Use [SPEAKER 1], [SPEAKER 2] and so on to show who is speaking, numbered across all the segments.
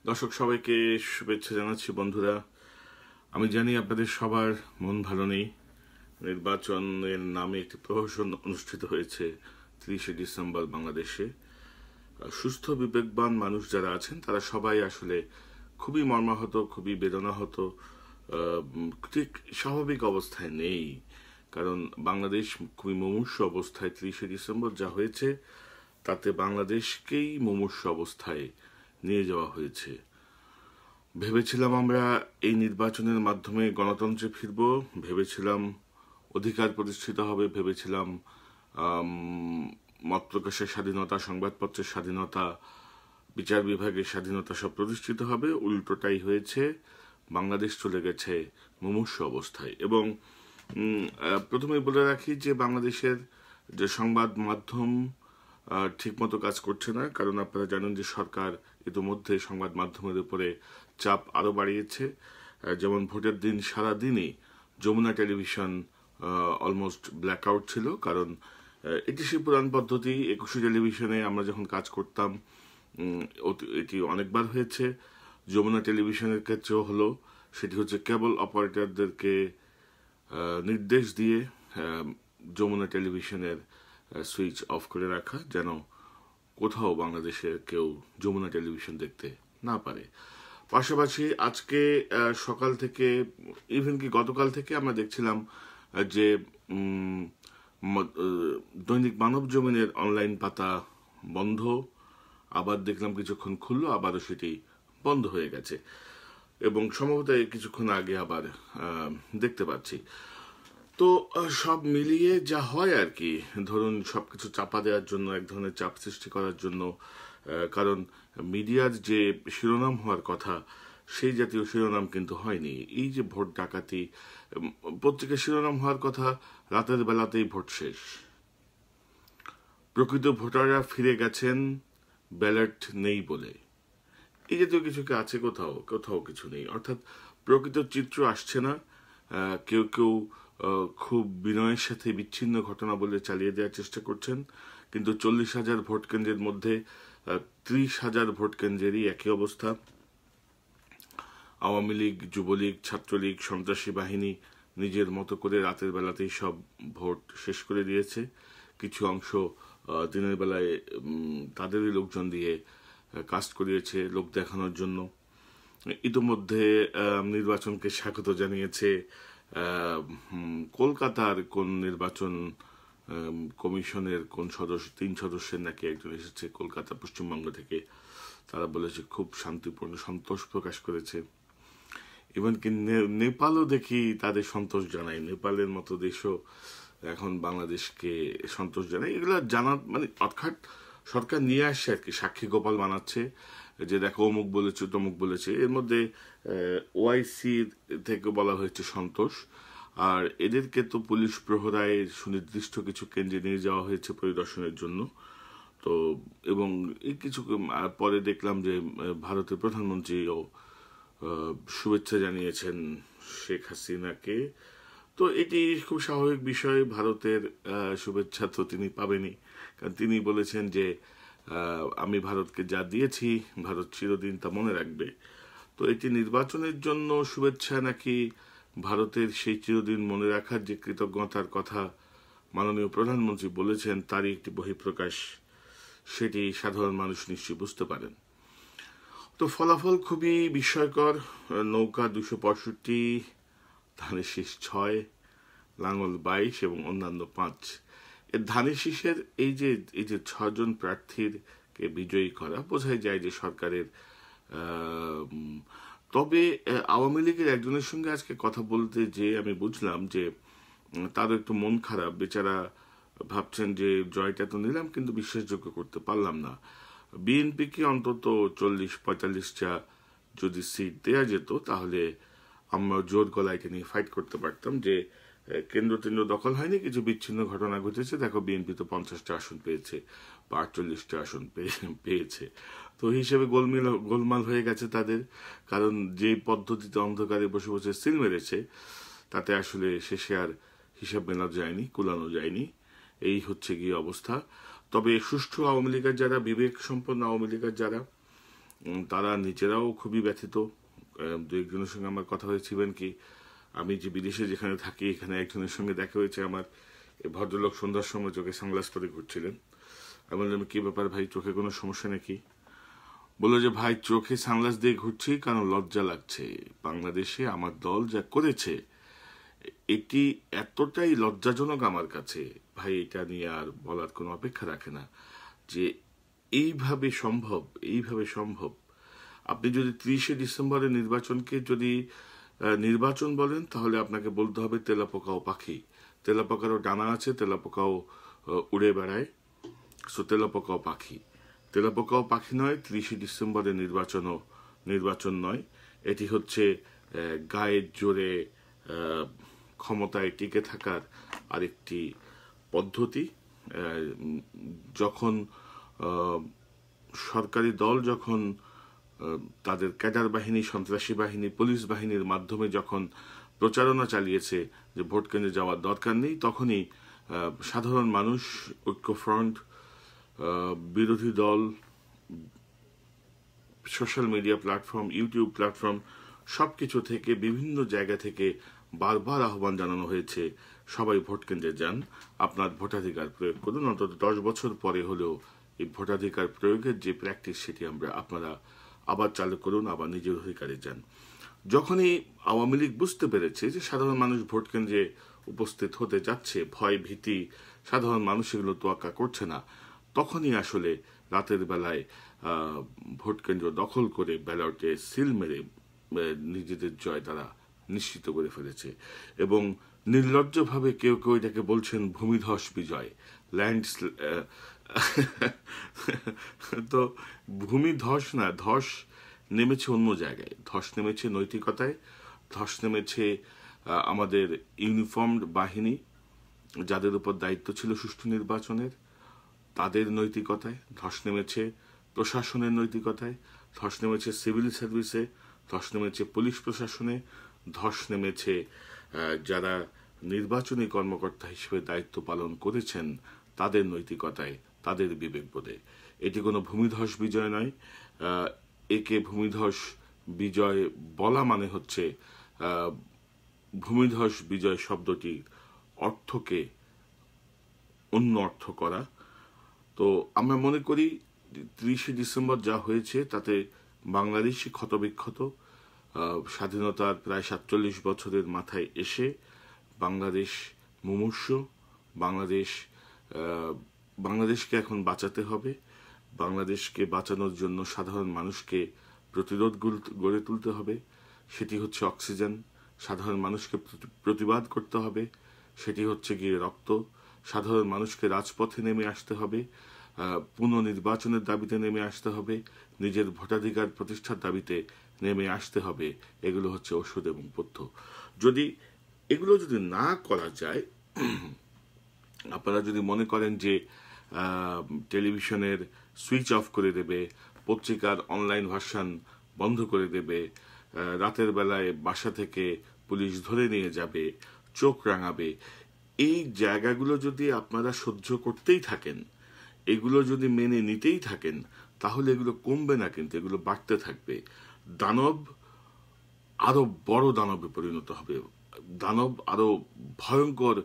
[SPEAKER 1] দর্শক সবাইকে শুভেচ্ছা জানাচ্ছি বন্ধুরা। আমি জানি আপনাদের সবার মন ভালো নেই। নির্বাচনের নামে একটি প্রহসন অনুষ্ঠিত হয়েছে 30শে ডিসেম্বর বাংলাদেশে। সুস্থ বিবেকবান মানুষ যারা আছেন তারা সবাই আসলে খুবই মর্মাহত, খুবই বেদনাহত, ঠিক স্বাভাবিক অবস্থায় নেই। কারণ বাংলাদেশ খুবই মুমূর্ষু অবস্থায় 30শে ডিসেম্বর যা হয়েছে তাতে বাংলাদেশকেই মুমূর্ষু অবস্থায় নিয়ে যাওয়া হয়েছে। ভেবেছিলাম আমরা এই নির্বাচনের মাধ্যমে গণতন্ত্রে ফিরব, ভেবেছিলাম অধিকার প্রতিষ্ঠিত হবে, ভেবেছিলাম মত প্রকাশের স্বাধীনতা, সংবাদপত্রের স্বাধীনতা, বিচার বিভাগের স্বাধীনতা সব প্রতিষ্ঠিত হবে। উল্টোটাই হয়েছে, বাংলাদেশ চলে গেছে মুমূর্ষু অবস্থায়। এবং প্রথমে বলে রাখি যে বাংলাদেশের যে সংবাদ মাধ্যম ঠিকমতো কাজ করছে না, কারণ আপনারা জানেন যে সরকার ইতিমধ্যে সংবাদ মাধ্যমের উপরে চাপ আরো বাড়িয়েছে। যেমন ভোটের দিন সারাদিনই যমুনা টেলিভিশন অলমোস্ট ব্ল্যাকআউট ছিল, কারণ এটি সেই পুরান পদ্ধতি। 21শে টেলিভিশনে আমরা যখন কাজ করতাম এটি অনেকবার হয়েছে। যমুনা টেলিভিশনের ক্ষেত্রেও হলো। সেটি হচ্ছে কেবল অপারেটরদেরকে নির্দেশ দিয়ে যমুনা টেলিভিশনের সুইচ অফ করে রাখা, যেন কোথাও বাংলাদেশে কেউ যমুনা টেলিভিশন দেখতে না পারে। পাশাপাশি আজকে সকাল থেকে, ইভেন কি গতকাল থেকে আমরা দেখছিলাম যে দৈনিক মানব জমিনের অনলাইন পাতা বন্ধ, আবার দেখলাম কিছুক্ষণ খুললো, আবারও সেটি বন্ধ হয়ে গেছে এবং সম্ভবত কিছুক্ষণ আগে আবার দেখতে পাচ্ছি। তো সব মিলিয়ে যা হয় আর কি, ধরুন সবকিছু চাপা দেওয়ার জন্য, এক ধরনের চাপ সৃষ্টি করার জন্য। কারণ মিডিয়ার যে শিরোনাম হওয়ার কথা সেই জাতীয় শিরোনাম কিন্তু হয়নি। এই যে ভোট ডাকাতি, পত্রিকার শিরোনাম হওয়ার কথা রাতের বেলাতেই ভোট শেষ, প্রকৃত ভোটাররা ফিরে গেছেন ব্যালট নেই বলে। এই জাতীয় কিছু কি আছে? কোথাও কোথাও কিছু নেই। অর্থাৎ প্রকৃত চিত্র আসছে না। কেউ কেউ খুব বিনয়ের সাথে বিচ্ছিন্ন ঘটনা বলে চালিয়ে দেওয়ার চেষ্টা করছেন, কিন্তু 40,000 ভোট কেন্দ্রের মধ্যে 30,000 ভোট কেন্দ্রেরই একই অবস্থা। আওয়ামী লীগ, যুবলীগ, ছাত্রলীগ, সন্ত্রাসী বাহিনী নিজের মতো করে রাতের বেলাতেই সব ভোট শেষ করে দিয়েছে। কিছু অংশ দিনের বেলায় তাদেরই লোকজন দিয়ে কাস্ট করিয়েছে লোক দেখানোর জন্য। ইতোমধ্যে নির্বাচনকে স্বাগত জানিয়েছে কলকাতার কোন নির্বাচন কমিশনের কোন সদস্য, 3 সদস্যের নাকি একজন এসেছে কলকাতা পশ্চিমবঙ্গ থেকে। তারা বলেছে খুব শান্তিপূর্ণ সন্তোষ প্রকাশ করেছে। ইভেন কি নেপালও দেখি তাদের সন্তোষ জানায়। নেপালের মতো দেশও এখন বাংলাদেশকে সন্তোষ জানায়। এগুলো জানা মানে অর্থাৎ সরকার নিয়ে আসছে আর কি, সাক্ষী গোপাল বানাচ্ছে যে দেখো অমুক বলেছে তমুক বলেছে। এর মধ্যে ওআইসি থেকে বলা হয়েছে সন্তোষ, আর এদেরকে তো পুলিশ প্রহরায় সুনির্দিষ্ট কিছু কেন্দ্রে নিয়ে যাওয়া হয়েছে পরিদর্শনের জন্য। তো এবং এই কিছু পরে দেখলাম যে ভারতের প্রধানমন্ত্রীও শুভেচ্ছা জানিয়েছেন শেখ হাসিনাকে। তো এটি খুব স্বাভাবিক বিষয়। ভারতের শুভেচ্ছা তো তিনি পাবেনই, কারণ তিনি বলেছেন যে আমি ভারতকে যা দিয়েছি ভারত চিরদিন তা মনে রাখবে। তো এটি নির্বাচনের জন্য শুভেচ্ছা নাকি ভারতের সেই চিরদিন মনে রাখার যে কৃতজ্ঞতার কথা মাননীয় প্রধানমন্ত্রী বলেছেন তারই একটি বহিঃপ্রকাশ, সেটি সাধারণ মানুষ নিশ্চয়ই বুঝতে পারেন। তো ফলাফল খুবই বিস্ময়কর। নৌকা 265, ধানের শীষ 6, লাঙ্গল 22 এবং অন্যান্য 5। এর ধানের শীষের এই যে 6 জন প্রার্থীর কে বিজয়ী করা বোঝাই যায় যে সরকারের। তবে আওয়ামী লীগের একজনের সঙ্গে আজকে কথা বলতে যে আমি বুঝলাম যে তারও একটু মন খারাপ। বেচারা ভাবছেন যে জয়টা তো নিলাম কিন্তু বিশ্বাসযোগ্য করতে পারলাম না। বিএনপিকে অন্তত 40-45টা যদি সিট দেয়া যেত তাহলে আমরা জোর গলায় নিয়ে ফাইট করতে পারতাম যে কেন্দ্র দখল হয়নি, কিছু বিচ্ছিন্ন ঘটনা ঘটেছে। দেখো বিএনপি তো 50টা আসন পেয়েছে বা 48টা আসন পেয়েছে। তো হিসেবে গোলমাল হয়ে গেছে তাদের, কারণ যে পদ্ধতিতে অন্ধকারে বসে বসে সিল মেরেছে তাতে আসলে শেষে আর হিসাব মেলা যায়নি, কুলানো যায়নি। এই হচ্ছে গিয়ে অবস্থা। তবে সুষ্ঠু আওয়ামী লীগের যারা, বিবেক সম্পন্ন আওয়ামী লীগের যারা, তারা নিজেরাও খুবই ব্যথিত। দু একজনের সঙ্গে আমার কথা হয়েছিলেন কি, আমি যে বিদেশে যেখানে থাকি এখানে একজনের সঙ্গে দেখা হয়েছে আমার, এই ভদ্রলোক সন্ধ্যার সময় চোখে সানগ্লাস পরে ঘুরছিলেন। আমি বললাম কি ব্যাপার ভাই, চোখে কোনো সমস্যা নাকি? বললো যে ভাই চোখে সানগ্লাস দিয়ে ঘুরছি কারণ লজ্জা লাগছে, বাংলাদেশে আমার দল যা করেছে এটি এতটাই লজ্জাজনক আমার কাছে, ভাই এটা নিয়ে আর বলার কোনো অপেক্ষা রাখে না যে এইভাবে সম্ভব। আপনি যদি 30শে ডিসেম্বরের নির্বাচনকে যদি নির্বাচন বলেন তাহলে আপনাকে বলতে হবে তেলাপোকা ও পাখি। তেলাপোকারও ডানা আছে, তেলাপোকাও উড়ে বেড়ায়, সো তেলাপোকা ও পাখি। তেলাপোকা ও পাখি নয়, 30শে ডিসেম্বরের নির্বাচন নয়। এটি হচ্ছে গায়ের জোরে ক্ষমতায় টিকে থাকার আরেকটি পদ্ধতি। যখন সরকারি দল যখন তাদের ক্যাডার বাহিনী, সন্ত্রাসী বাহিনী, পুলিশ বাহিনীর মাধ্যমে যখন প্রচারণা চালিয়েছে যে ভোট কেন্দ্রে যাওয়ার দরকার নেই, তখনই সাধারণ মানুষ, ঐক্যফ্রন্ট, বিরোধী দল, social media platform, YouTube platform সবকিছু থেকে, বিভিন্ন জায়গা থেকে বারবার আহ্বান জানানো হয়েছে সবাই ভোট কেন্দ্রে যান, আপনার ভোটাধিকার প্রয়োগ করুন। অন্তত 10 বছর পরে হলেও এই ভোটাধিকার প্রয়োগের যে প্র্যাকটিস সেটি আপনারা আবার চালু করুন, আবার নিজের অধিকারে যান। যখনই আওয়ামী লীগ বুঝতে পেরেছে যে সাধারণ মানুষ ভোট কেন্দ্রে উপস্থিত হতে যাচ্ছে, ভয় ভীতি সাধারণ মানুষ এগুলো তোয়াক্কা করছে না, তখনই আসলে রাতের বেলায় ভোট কেন্দ্র দখল করে ব্যালটে সিল মেরে নিজেদের জয় তারা নিশ্চিত করে ফেলেছে। এবং নির্লজ্জভাবে কেউ কেউ এটাকে বলছেন ভূমিধস বিজয়, ল্যান্ড তো ভূমিধস না, ধস নেমেছে অন্য জায়গায়, ধস নেমেছে নৈতিকতায়, ধস নেমেছে আমাদের ইউনিফর্মড বাহিনী যাদের উপর দায়িত্ব ছিল সুষ্ঠু নির্বাচনের তাদের নৈতিকতায়, ধস নেমেছে প্রশাসনের নৈতিকতায়, ধস নেমেছে সিভিল সার্ভিসে, ধস নেমেছে পুলিশ প্রশাসনে, ধস নেমেছে যারা নির্বাচনী কর্মকর্তা হিসেবে দায়িত্ব পালন করেছেন তাদের নৈতিকতায়, তাদের বিবেকবোধে। এটি কোনো ভূমিধস বিজয় নয়। একে ভূমিধস বিজয় বলা মানে হচ্ছে ভূমিধস বিজয় শব্দটির অর্থকে অন্য অর্থ করা। তো আমরা মনে করি 30শে ডিসেম্বর যা হয়েছে তাতে বাংলাদেশই ক্ষতবিক্ষত। স্বাধীনতার প্রায় 47 বছরের মাথায় এসে বাংলাদেশ মুমূর্ষু। বাংলাদেশকে এখন বাঁচাতে হবে। বাংলাদেশকে বাঁচানোর জন্য সাধারণ মানুষকে প্রতিরোধ গড়ে তুলতে হবে, সেটি হচ্ছে অক্সিজেন। সাধারণ মানুষকে প্রতিবাদ করতে হবে, সেটি হচ্ছে গিয়ে রক্ত। সাধারণ মানুষকে রাজপথে নেমে আসতে হবে, পুনর্নির্বাচনের দাবিতে নেমে আসতে হবে, নিজের ভোটাধিকার প্রতিষ্ঠার দাবিতে নেমে আসতে হবে। এগুলো হচ্ছে ওষুধ এবং পথ্য। এগুলো যদি না করা যায়, আপনারা যদি মনে করেন যে টেলিভিশনের সুইচ অফ করে দেবে, পত্রিকার অনলাইন ভার্সন বন্ধ করে দেবে, রাতের বেলায় বাসা থেকে পুলিশ ধরে নিয়ে যাবে, চোখ রাঙাবে, এই জায়গাগুলো যদি আপনারা সহ্য করতেই থাকেন, এগুলো যদি মেনে নিতেই থাকেন, তাহলে এগুলো কমবে না, কিন্তু এগুলো বাড়তে থাকবে। দানব আরো বড় দানবে পরিণত হবে, দানব আরো ভয়ঙ্কর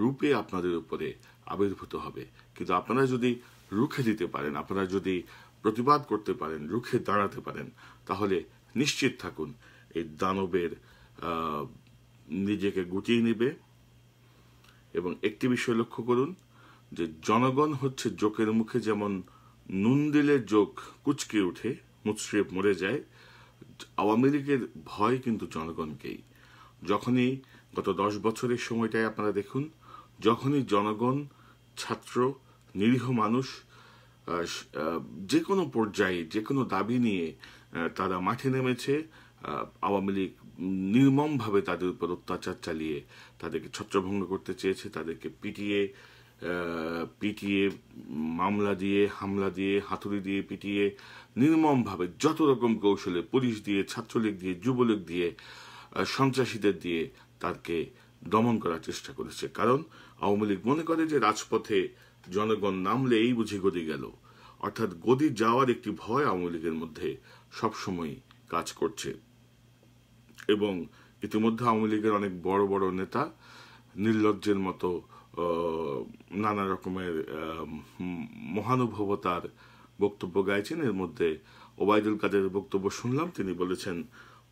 [SPEAKER 1] রূপে আপনাদের উপরে আবির্ভূত হবে। কিন্তু আপনারা যদি রুখে দিতে পারেন, আপনারা যদি প্রতিবাদ করতে পারেন, রুখে দাঁড়াতে পারেন, তাহলে নিশ্চিত থাকুন এই দানবের নিজেকে গুটিয়ে নেবে। এবং একটি বিষয় লক্ষ্য করুন যে জনগণ হচ্ছে জোকের মুখে যেমন নুন দিলে জোক কুচকে উঠে, মুচড়ে মরে যায়, আওয়ামী লীগের ভয় কিন্তু জনগণকেই। যখনই গত 10 বছরের সময়টায় আপনারা দেখুন, যখনই জনগণ, ছাত্র, নিরীহ মানুষ যে কোনো পর্যায়ে যে কোনো দাবি নিয়ে তারা মাঠে নেমেছে, আওয়ামী লীগ নির্মমভাবে তাদের উপর অত্যাচার চালিয়ে তাদেরকে ছত্রভঙ্গ করতে চেয়েছে, তাদেরকে পিটিয়ে মামলা দিয়ে, হামলা দিয়ে, হাতুড়ি দিয়ে পিটিয়ে নির্মমভাবে যত রকম কৌশলে, পুলিশ দিয়ে, ছাত্রলীগ দিয়ে, যুবলীগ দিয়ে, সন্ত্রাসীদের দিয়ে তাকে দমন করার চেষ্টা করেছে। কারণ আওয়ামী লীগ মনে করে যে রাজপথে জনগণ নামলে এই বুঝি গদি গেল, অর্থাৎ গদি যাওয়ার একটি ভয় আওয়ামী লীগের মধ্যে সবসময় কাজ করছে। এবং ইতিমধ্যে আওয়ামী লীগের অনেক বড় বড় নেতা নির্লজ্জের মতো নানা রকমের মহানুভবতার বক্তব্য গাইছেন। এর মধ্যে ওবায়দুল কাদেরের বক্তব্য শুনলাম, তিনি বলেছেন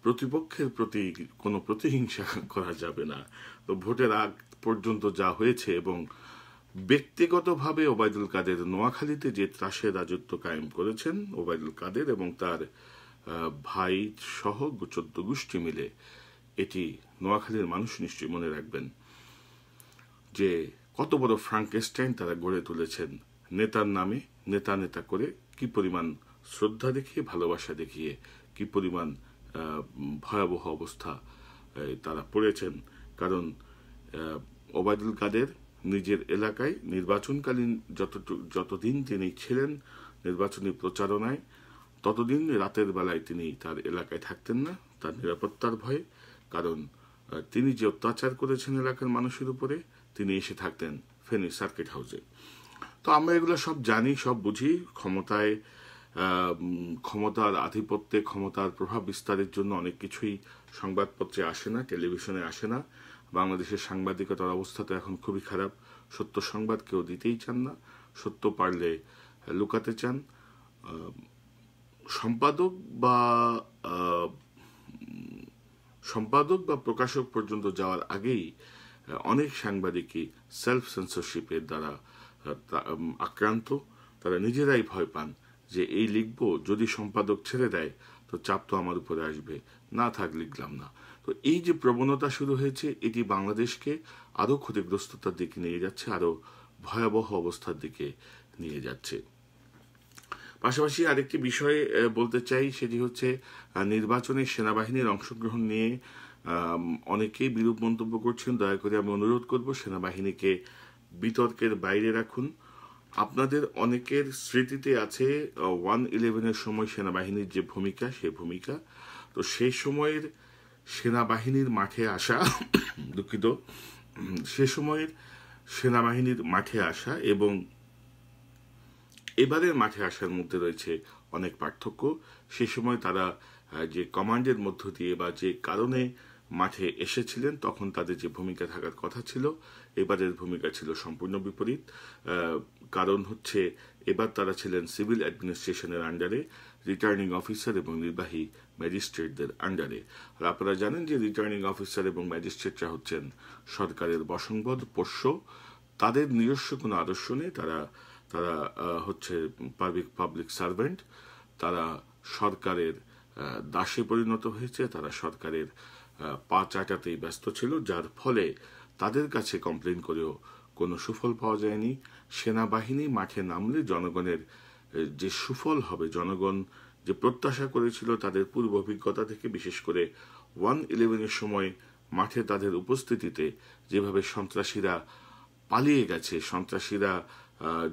[SPEAKER 1] প্রতিপক্ষের প্রতি কোনো প্রতিহিংসা করা যাবে না। তো ভোটের আগ পর্যন্ত যা হয়েছে, এবং ব্যক্তিগতভাবে ওবায়দুল কাদের নোয়াখালীতে যে ত্রাসের রাজত্ব কায়েম করেছেন ওবায়দুল কাদের এবং তার ভাই সহ 14 গোষ্ঠী মিলে, এটি নোয়াখালীর মানুষ নিশ্চয়ই মনে রাখবেন যে কত বড় ফ্রাঙ্কেস্টাইন তারা গড়ে তুলেছেন নেতার নামে। নেতা নেতা করে কি পরিমাণ শ্রদ্ধা দেখিয়ে, ভালোবাসা দেখিয়ে কি পরিমাণ ভয়াবহ অবস্থা তারা পড়েছেন। কারণ ওবায়দুল কাদের নিজের এলাকায় নির্বাচনকালীন যতদিন তিনি ছিলেন নির্বাচনী প্রচারণায়, ততদিন রাতের বেলায় তিনি তার এলাকায় থাকতেন না, তার নিরাপত্তার ভয়ে। কারণ তিনি যে অত্যাচার করেছেন এলাকার মানুষের উপরে, তিনি এসে থাকতেন ফেনী সার্কিট হাউসে। তো আমরা এগুলো সব জানি, সব বুঝি। ক্ষমতার আধিপত্যে, ক্ষমতার প্রভাব বিস্তারের জন্য অনেক কিছুই সংবাদপত্রে আসে না, টেলিভিশনে আসে না। বাংলাদেশের সাংবাদিকতার অবস্থা তো এখন খুবই খারাপ। সত্য সংবাদ কেউ দিতেই চান না, সত্য পারলে লুকাতে চান। সম্পাদক বা প্রকাশক পর্যন্ত যাওয়ার আগেই অনেক সাংবাদিকই সেলফ সেন্সরশিপের দ্বারা আক্রান্ত। তারা নিজেরাই ভয় পান যে এই লিখব, যদি সম্পাদক ছেড়ে দেয় তো চাপ তো আমার উপরে আসবে, না থাক লিখলাম না। তো এই যে প্রবণতা শুরু হয়েছে, এটি বাংলাদেশকে আরো ক্ষতিগ্রস্ততার দিকে নিয়ে যাচ্ছে, আরো ভয়াবহ অবস্থার দিকে নিয়ে যাচ্ছে। পাশাপাশি আরেকটি বিষয় বলতে চাই, সেটি হচ্ছে নির্বাচনে সেনাবাহিনীর অংশগ্রহণ নিয়ে অনেকেই বিরূপ মন্তব্য করছেন। দয়া করে আমি অনুরোধ করব, সেনাবাহিনীকে বিতর্কের বাইরে রাখুন। আপনাদের অনেকের স্মৃতিতে আছে 1/11-এর সময় সেনাবাহিনীর যে ভূমিকা, সে ভূমিকা। তো সেই সময়ের সেনাবাহিনীর মাঠে আসা দুঃখিত, সে সময়ের সেনাবাহিনীর মাঠে আসা এবং এবারের মাঠে আসার মধ্যে রয়েছে অনেক পার্থক্য। সে সময় তারা যে কমান্ডের মধ্য দিয়ে বা যে কারণে মাঠে এসেছিলেন, তখন তাদের যে ভূমিকা থাকার কথা ছিল, এবারের ভূমিকা ছিল সম্পূর্ণ বিপরীত। কারণ হচ্ছে এবার তারা ছিলেন সিভিল অ্যাডমিনিস্ট্রেশনের আন্ডারে, রিটার্নিং অফিসার এবং নির্বাহী ম্যাজিস্ট্রেটদের আন্ডারে। আর আপনারা জানেন যে রিটার্নিং অফিসার এবং ম্যাজিস্ট্রেটরা হচ্ছেন সরকারের বশংবদ পোষ্য। তাদের নিজস্ব কোনো আদর্শ নেই। তারা হচ্ছে পাবলিক সার্ভেন্ট। তারা সরকারের দাসে পরিণত হয়েছে। তারা সরকারের পা চাটাতেই ব্যস্ত ছিল, যার ফলে তাদের কাছে কমপ্লেন করেও কোনো সুফল পাওয়া যায়নি। সেনাবাহিনী মাঠে নামলে জনগণের যে সুফল হবে, জনগণ যে প্রত্যাশা করেছিল তাদের পূর্ব অভিজ্ঞতা থেকে, বিশেষ করে 1/11-এর সময় মাঠে তাদের উপস্থিতিতে যেভাবে সন্ত্রাসীরা পালিয়ে গেছে, সন্ত্রাসীরা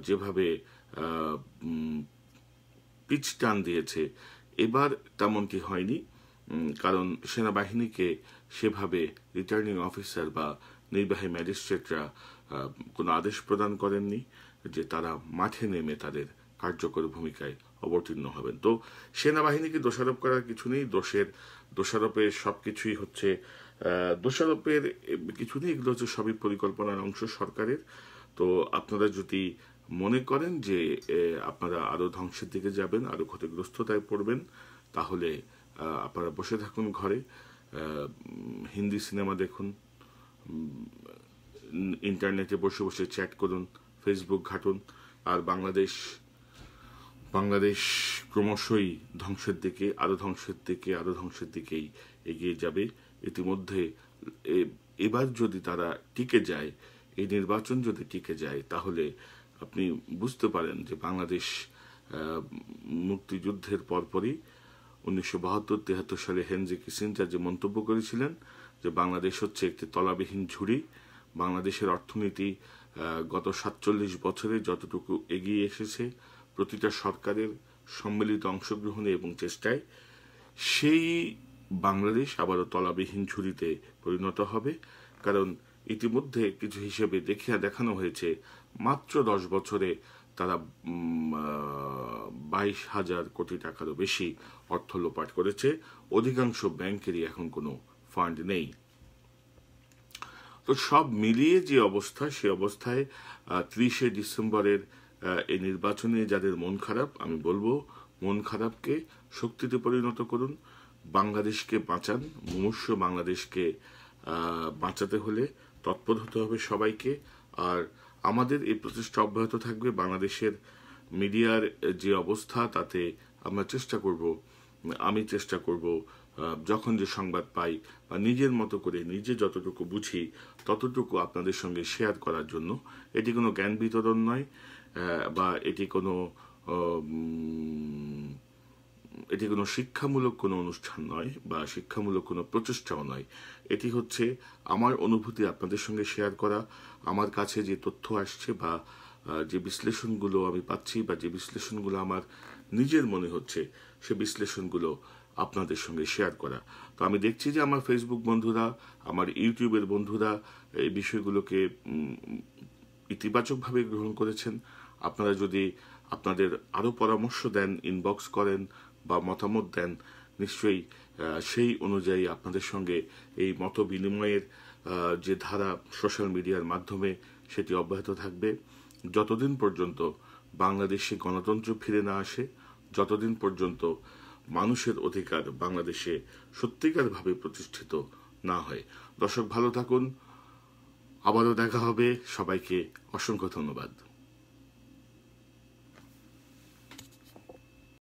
[SPEAKER 1] যেভাবে পিচ টান দিয়েছে, এবার তেমনটি হয়নি। কারণ সেনাবাহিনীকে সেভাবে রিটার্নিং অফিসার বা নির্বাহী ম্যাজিস্ট্রেটরা কোনো আদেশ প্রদান করেননি যে তারা মাঠে নেমে তাদের কার্যকর ভূমিকায় অবতীর্ণ হবেন। তো সেনাবাহিনীকে দোষারোপ করার কিছু নেই। দোষারোপের সবকিছুই হচ্ছে দোষারোপের কিছু নেই, এগুলো হচ্ছে সবই পরিকল্পনার অংশ সরকারের। তো আপনারা যদি মনে করেন যে আপনারা আরো ধ্বংসের দিকে যাবেন, আরো ক্ষতিগ্রস্ততায় পড়বেন, তাহলে আপনারা বসে থাকুন ঘরে, হিন্দি সিনেমা দেখুন, ইন্টারনেটে বসে বসে চ্যাট করুন, ফেসবুক ঘাটুন। আর বাংলাদেশ ক্রমশই ধ্বংসের দিকে, আরো ধ্বংসের দিকেই এগিয়ে যাবে। ইতিমধ্যে এবার যদি তারা টিকে যায়, এই নির্বাচন যদি টিকে যায়, তাহলে আপনি বুঝতে পারেন যে বাংলাদেশ মুক্তিযুদ্ধের পরপরই 1972-73 সালে হেনরি কিসিঞ্জার যে মন্তব্য করেছিলেন যে বাংলাদেশ হচ্ছে একটি তলাবিহীন ঝুড়ি, বাংলাদেশের অর্থনীতি গত 47 বছরে যতটুকু এগিয়ে এসেছে প্রতিটা সরকারের সম্মিলিত অংশগ্রহণে এবং চেষ্টায়, সেই বাংলাদেশ আবারও তলাবিহীন ঝুড়িতে পরিণত হবে। কারণ ইতিমধ্যে কিছু হিসেবে দেখানো হয়েছে মাত্র 10 বছরে তারা 22,000 কোটি টাকারও বেশি অর্থ লোপাট করেছে। অধিকাংশ ব্যাংকেরই এখন কোনো ফান্ড নেই। তো সব মিলিয়ে যে অবস্থা, সে অবস্থায় 30শে ডিসেম্বরের এই নির্বাচনে যাদের মন খারাপ, আমি বলবো মন খারাপকে শক্তিতে পরিণত করুন, বাংলাদেশকে বাঁচান। মুমূর্ষ বাংলাদেশকে বাঁচাতে হলে তৎপর হতে হবে সবাইকে। আর আমাদের এই প্রচেষ্টা অব্যাহত থাকবে। বাংলাদেশের মিডিয়ার যে অবস্থা, তাতে আমরা চেষ্টা করব, আমি চেষ্টা করব যখন যে সংবাদ পাই বা নিজের মতো করে নিজে যতটুকু বুঝি ততটুকু আপনাদের সঙ্গে শেয়ার করার জন্য। এটি কোনো জ্ঞান বিতরণ নয়, বা এটি কোনো শিক্ষামূলক কোনো অনুষ্ঠান নয়, বা শিক্ষামূলক কোনো প্রচেষ্টাও নয়। এটি হচ্ছে আমার অনুভূতি আপনাদের সঙ্গে শেয়ার করা। আমার কাছে যে তথ্য আসছে বা যে বিশ্লেষণগুলো আমি পাচ্ছি বা যে বিশ্লেষণগুলো আমার নিজের মনে হচ্ছে, সে বিশ্লেষণগুলো আপনাদের সঙ্গে শেয়ার করা। তো আমি দেখছি যে আমার ফেসবুক বন্ধুরা, আমার ইউটিউবের বন্ধুরা এই বিষয়গুলোকে ইতিবাচকভাবে গ্রহণ করেছেন। আপনারা যদি আপনাদের আরও পরামর্শ দেন, ইনবক্স করেন বা মতামত দেন, নিশ্চয়ই সেই অনুযায়ী আপনাদের সঙ্গে এই মত বিনিময়ের যে ধারা সোশ্যাল মিডিয়ার মাধ্যমে, সেটি অব্যাহত থাকবে যতদিন পর্যন্ত বাংলাদেশে গণতন্ত্র ফিরে না আসে, যতদিন পর্যন্ত মানুষের অধিকার বাংলাদেশে সত্যিকারভাবে প্রতিষ্ঠিত না হয়। দর্শক, ভালো থাকুন, আবারও দেখা হবে। সবাইকে অসংখ্য ধন্যবাদ।